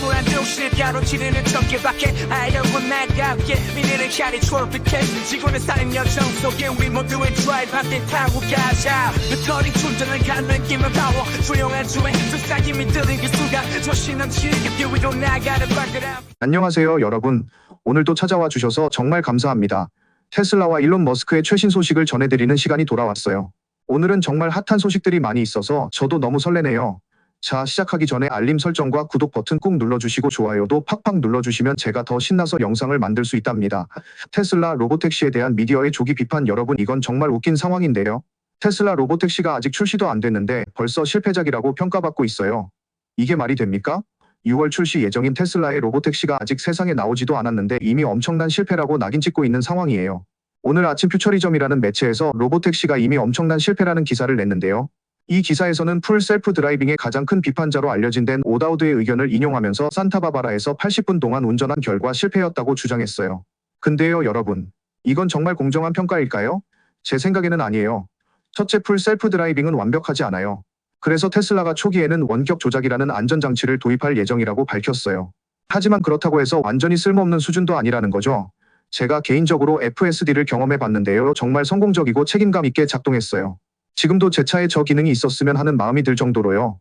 암울한 도시를 가로지르는 전개밖에 알려고 나답게 미래를 향해 트로피켓 지구는 쌓인 여정 속에 우리 모두의 드라이브 함께 타고 가자 배터리 충전을 가는 힘을 파워 조용한 주행 속삭임이 들린 그 순간 조신한 지겹게 위로 나가는 발걸음. 안녕하세요 여러분. 오늘도 찾아와 주셔서 정말 감사합니다. 테슬라와 일론 머스크의 최신 소식을 전해드리는 시간이 돌아왔어요. 오늘은 정말 핫한 소식들이 많이 있어서 저도 너무 설레네요. 자, 시작하기 전에 알림 설정과 구독 버튼 꾹 눌러주시고 좋아요도 팍팍 눌러주시면 제가 더 신나서 영상을 만들 수 있답니다. 테슬라 로보택시에 대한 미디어의 조기 비판 여러분 이건 정말 웃긴 상황인데요. 테슬라 로보택시가 아직 출시도 안 됐는데 벌써 실패작이라고 평가받고 있어요. 이게 말이 됩니까? 6월 출시 예정인 테슬라의 로보택시가 아직 세상에 나오지도 않았는데 이미 엄청난 실패라고 낙인 찍고 있는 상황이에요. 오늘 아침 퓨처리즘이라는 매체에서 로보택시가 이미 엄청난 실패라는 기사를 냈는데요. 이 기사에서는 풀 셀프 드라이빙의 가장 큰 비판자로 알려진 댄 오다우드의 의견을 인용하면서 산타바바라에서 80분 동안 운전한 결과 실패였다고 주장했어요. 근데요 여러분, 이건 정말 공정한 평가일까요? 제 생각에는 아니에요. 첫째, 풀 셀프 드라이빙은 완벽하지 않아요. 그래서 테슬라가 초기에는 원격 조작이라는 안전장치를 도입할 예정이라고 밝혔어요. 하지만 그렇다고 해서 완전히 쓸모없는 수준도 아니라는 거죠. 제가 개인적으로 FSD를 경험해 봤는데요. 정말 성공적이고 책임감 있게 작동했어요. 지금도 제 차에 저 기능이 있었으면 하는 마음이 들 정도로요.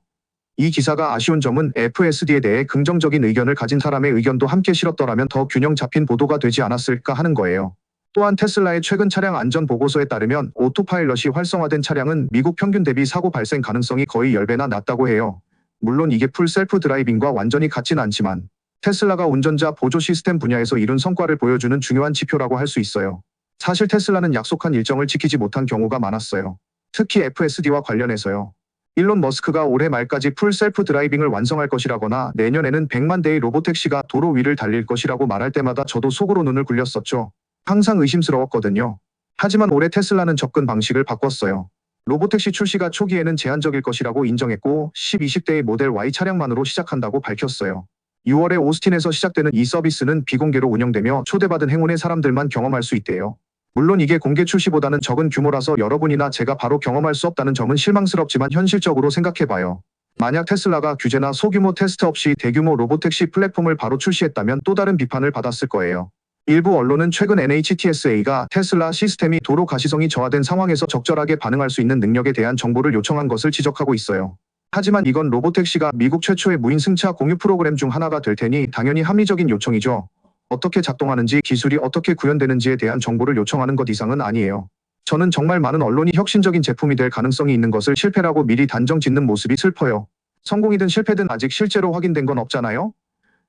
이 기사가 아쉬운 점은 FSD에 대해 긍정적인 의견을 가진 사람의 의견도 함께 실었더라면 더 균형 잡힌 보도가 되지 않았을까 하는 거예요. 또한 테슬라의 최근 차량 안전 보고서에 따르면 오토파일럿이 활성화된 차량은 미국 평균 대비 사고 발생 가능성이 거의 10배나 낮다고 해요. 물론 이게 풀 셀프 드라이빙과 완전히 같진 않지만 테슬라가 운전자 보조 시스템 분야에서 이룬 성과를 보여주는 중요한 지표라고 할 수 있어요. 사실 테슬라는 약속한 일정을 지키지 못한 경우가 많았어요. 특히 FSD와 관련해서요. 일론 머스크가 올해 말까지 풀 셀프 드라이빙을 완성할 것이라거나 내년에는 100만 대의 로보택시가 도로 위를 달릴 것이라고 말할 때마다 저도 속으로 눈을 굴렸었죠. 항상 의심스러웠거든요. 하지만 올해 테슬라는 접근 방식을 바꿨어요. 로보택시 출시가 초기에는 제한적일 것이라고 인정했고 10, 20대의 모델 Y 차량만으로 시작한다고 밝혔어요. 6월에 오스틴에서 시작되는 이 서비스는 비공개로 운영되며 초대받은 행운의 사람들만 경험할 수 있대요. 물론 이게 공개 출시보다는 적은 규모라서 여러분이나 제가 바로 경험할 수 없다는 점은 실망스럽지만 현실적으로 생각해봐요. 만약 테슬라가 규제나 소규모 테스트 없이 대규모 로보택시 플랫폼을 바로 출시했다면 또 다른 비판을 받았을 거예요. 일부 언론은 최근 NHTSA가 테슬라 시스템이 도로 가시성이 저하된 상황에서 적절하게 반응할 수 있는 능력에 대한 정보를 요청한 것을 지적하고 있어요. 하지만 이건 로보택시가 미국 최초의 무인 승차 공유 프로그램 중 하나가 될 테니 당연히 합리적인 요청이죠. 어떻게 작동하는지 기술이 어떻게 구현되는지에 대한 정보를 요청하는 것 이상은 아니에요. 저는 정말 많은 언론이 혁신적인 제품이 될 가능성이 있는 것을 실패라고 미리 단정 짓는 모습이 슬퍼요. 성공이든 실패든 아직 실제로 확인된 건 없잖아요.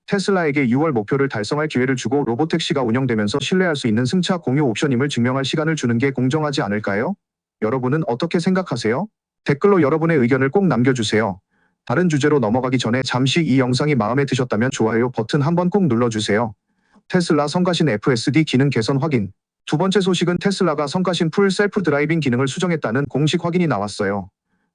테슬라에게 6월 목표를 달성할 기회를 주고 로보택시가 운영되면서 신뢰할 수 있는 승차 공유 옵션임을 증명할 시간을 주는 게 공정하지 않을까요? 여러분은 어떻게 생각하세요? 댓글로 여러분의 의견을 꼭 남겨주세요. 다른 주제로 넘어가기 전에 잠시 이 영상이 마음에 드셨다면 좋아요 버튼 한번 꼭 눌러주세요. 테슬라 성가신 FSD 기능 개선 확인. 두 번째 소식은 테슬라가 성가신 풀 셀프 드라이빙 기능을 수정했다는 공식 확인이 나왔어요.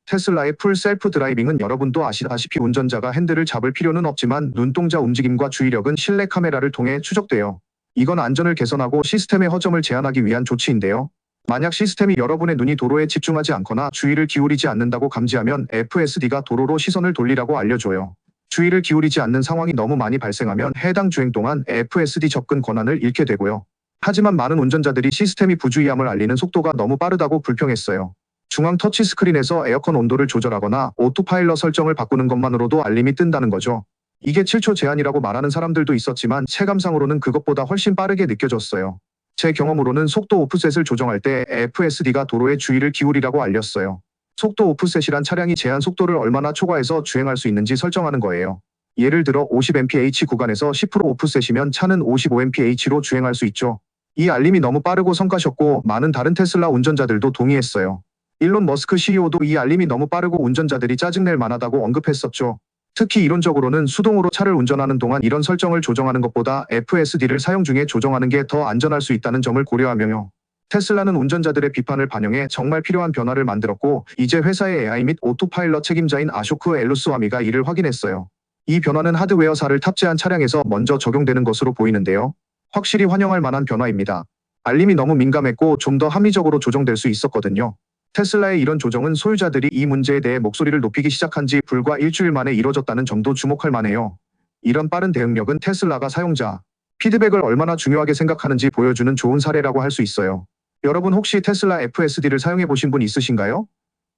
테슬라의 풀 셀프 드라이빙은 여러분도 아시다시피 운전자가 핸들을 잡을 필요는 없지만 눈동자 움직임과 주의력은 실내 카메라를 통해 추적돼요. 이건 안전을 개선하고 시스템의 허점을 제한하기 위한 조치인데요. 만약 시스템이 여러분의 눈이 도로에 집중하지 않거나 주의를 기울이지 않는다고 감지하면 FSD가 도로로 시선을 돌리라고 알려줘요. 주의를 기울이지 않는 상황이 너무 많이 발생하면 해당 주행 동안 FSD 접근 권한을 잃게 되고요. 하지만 많은 운전자들이 시스템이 부주의함을 알리는 속도가 너무 빠르다고 불평했어요. 중앙 터치스크린에서 에어컨 온도를 조절하거나 오토파일럿 설정을 바꾸는 것만으로도 알림이 뜬다는 거죠. 이게 7초 제한이라고 말하는 사람들도 있었지만 체감상으로는 그것보다 훨씬 빠르게 느껴졌어요. 제 경험으로는 속도 오프셋을 조정할 때 FSD가 도로에 주의를 기울이라고 알렸어요. 속도 오프셋이란 차량이 제한 속도를 얼마나 초과해서 주행할 수 있는지 설정하는 거예요. 예를 들어 50mph 구간에서 10% 오프셋이면 차는 55mph로 주행할 수 있죠. 이 알림이 너무 빠르고 성가셨고 많은 다른 테슬라 운전자들도 동의했어요. 일론 머스크 CEO도 이 알림이 너무 빠르고 운전자들이 짜증낼 만하다고 언급했었죠. 특히 이론적으로는 수동으로 차를 운전하는 동안 이런 설정을 조정하는 것보다 FSD를 사용 중에 조정하는 게 더 안전할 수 있다는 점을 고려하며요. 테슬라는 운전자들의 비판을 반영해 정말 필요한 변화를 만들었고 이제 회사의 AI 및 오토파일럿 책임자인 아쇼크 엘루스와미가 이를 확인했어요. 이 변화는 하드웨어사를 탑재한 차량에서 먼저 적용되는 것으로 보이는데요. 확실히 환영할 만한 변화입니다. 알림이 너무 민감했고 좀 더 합리적으로 조정될 수 있었거든요. 테슬라의 이런 조정은 소유자들이 이 문제에 대해 목소리를 높이기 시작한 지 불과 일주일 만에 이뤄졌다는 점도 주목할 만해요. 이런 빠른 대응력은 테슬라가 사용자 피드백을 얼마나 중요하게 생각하는지 보여주는 좋은 사례라고 할 수 있어요. 여러분 혹시 테슬라 FSD를 사용해 보신 분 있으신가요?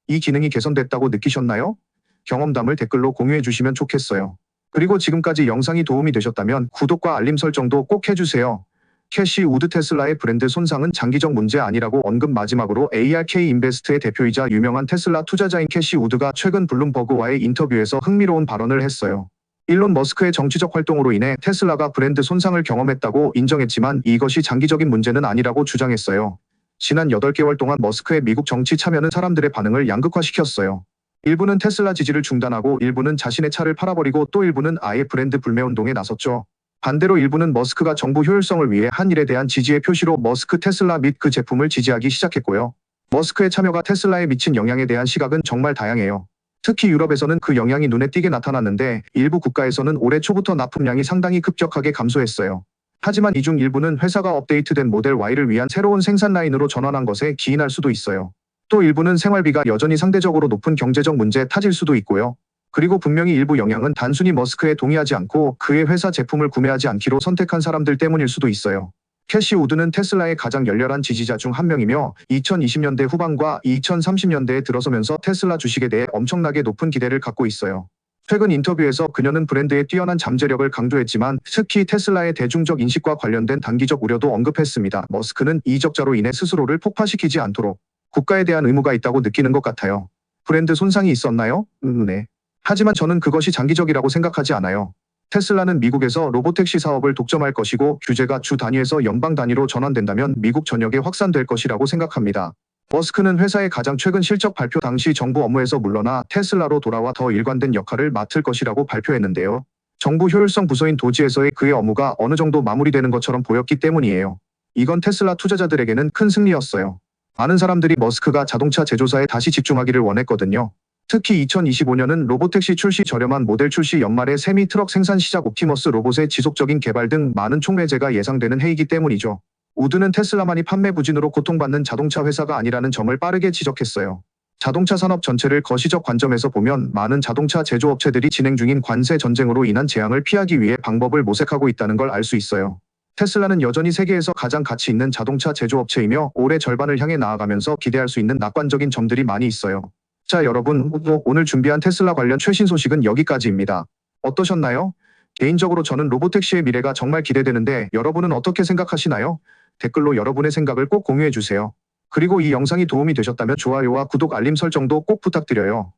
이 기능이 개선됐다고 느끼셨나요? 경험담을 댓글로 공유해 주시면 좋겠어요. 그리고 지금까지 영상이 도움이 되셨다면 구독과 알림 설정도 꼭 해주세요. 캐시 우드 테슬라의 브랜드 손상은 장기적 문제 아니라고 언급. 마지막으로 ARK 인베스트의 대표이자 유명한 테슬라 투자자인 캐시 우드가 최근 블룸버그와의 인터뷰에서 흥미로운 발언을 했어요. 일론 머스크의 정치적 활동으로 인해 테슬라가 브랜드 손상을 경험했다고 인정했지만 이것이 장기적인 문제는 아니라고 주장했어요. 지난 8개월 동안 머스크의 미국 정치 참여는 사람들의 반응을 양극화시켰어요. 일부는 테슬라 지지를 중단하고 일부는 자신의 차를 팔아버리고 또 일부는 아예 브랜드 불매 운동에 나섰죠. 반대로 일부는 머스크가 정부 효율성을 위해 한 일에 대한 지지의 표시로 머스크 테슬라 및 그 제품을 지지하기 시작했고요. 머스크의 참여가 테슬라에 미친 영향에 대한 시각은 정말 다양해요. 특히 유럽에서는 그 영향이 눈에 띄게 나타났는데 일부 국가에서는 올해 초부터 납품량이 상당히 급격하게 감소했어요. 하지만 이 중 일부는 회사가 업데이트된 모델 Y를 위한 새로운 생산 라인으로 전환한 것에 기인할 수도 있어요. 또 일부는 생활비가 여전히 상대적으로 높은 경제적 문제 탓일 수도 있고요. 그리고 분명히 일부 영향은 단순히 머스크에 동의하지 않고 그의 회사 제품을 구매하지 않기로 선택한 사람들 때문일 수도 있어요. 캐시 우드는 테슬라의 가장 열렬한 지지자 중 한 명이며 2020년대 후반과 2030년대에 들어서면서 테슬라 주식에 대해 엄청나게 높은 기대를 갖고 있어요. 최근 인터뷰에서 그녀는 브랜드의 뛰어난 잠재력을 강조했지만 특히 테슬라의 대중적 인식과 관련된 단기적 우려도 언급했습니다. 머스크는 이 적자로 인해 스스로를 폭파시키지 않도록 국가에 대한 의무가 있다고 느끼는 것 같아요. 브랜드 손상이 있었나요? 네. 하지만 저는 그것이 장기적이라고 생각하지 않아요. 테슬라는 미국에서 로보택시 사업을 독점할 것이고 규제가 주 단위에서 연방 단위로 전환된다면 미국 전역에 확산될 것이라고 생각합니다. 머스크는 회사의 가장 최근 실적 발표 당시 정부 업무에서 물러나 테슬라로 돌아와 더 일관된 역할을 맡을 것이라고 발표했는데요. 정부 효율성 부서인 도지에서의 그의 업무가 어느 정도 마무리되는 것처럼 보였기 때문이에요. 이건 테슬라 투자자들에게는 큰 승리였어요. 많은 사람들이 머스크가 자동차 제조사에 다시 집중하기를 원했거든요. 특히 2025년은 로보택시 출시, 저렴한 모델 출시, 연말에 세미 트럭 생산 시작, 옵티머스 로봇의 지속적인 개발 등 많은 촉매제가 예상되는 해이기 때문이죠. 우드는 테슬라만이 판매 부진으로 고통받는 자동차 회사가 아니라는 점을 빠르게 지적했어요. 자동차 산업 전체를 거시적 관점에서 보면 많은 자동차 제조업체들이 진행 중인 관세 전쟁으로 인한 재앙을 피하기 위해 방법을 모색하고 있다는 걸 알 수 있어요. 테슬라는 여전히 세계에서 가장 가치 있는 자동차 제조업체이며 올해 절반을 향해 나아가면서 기대할 수 있는 낙관적인 점들이 많이 있어요. 자, 여러분, 오늘 준비한 테슬라 관련 최신 소식은 여기까지입니다. 어떠셨나요? 개인적으로 저는 로보택시의 미래가 정말 기대되는데 여러분은 어떻게 생각하시나요? 댓글로 여러분의 생각을 꼭 공유해주세요. 그리고 이 영상이 도움이 되셨다면 좋아요와 구독, 알림 설정도 꼭 부탁드려요.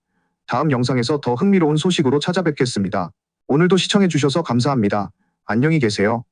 다음 영상에서 더 흥미로운 소식으로 찾아뵙겠습니다. 오늘도 시청해주셔서 감사합니다. 안녕히 계세요.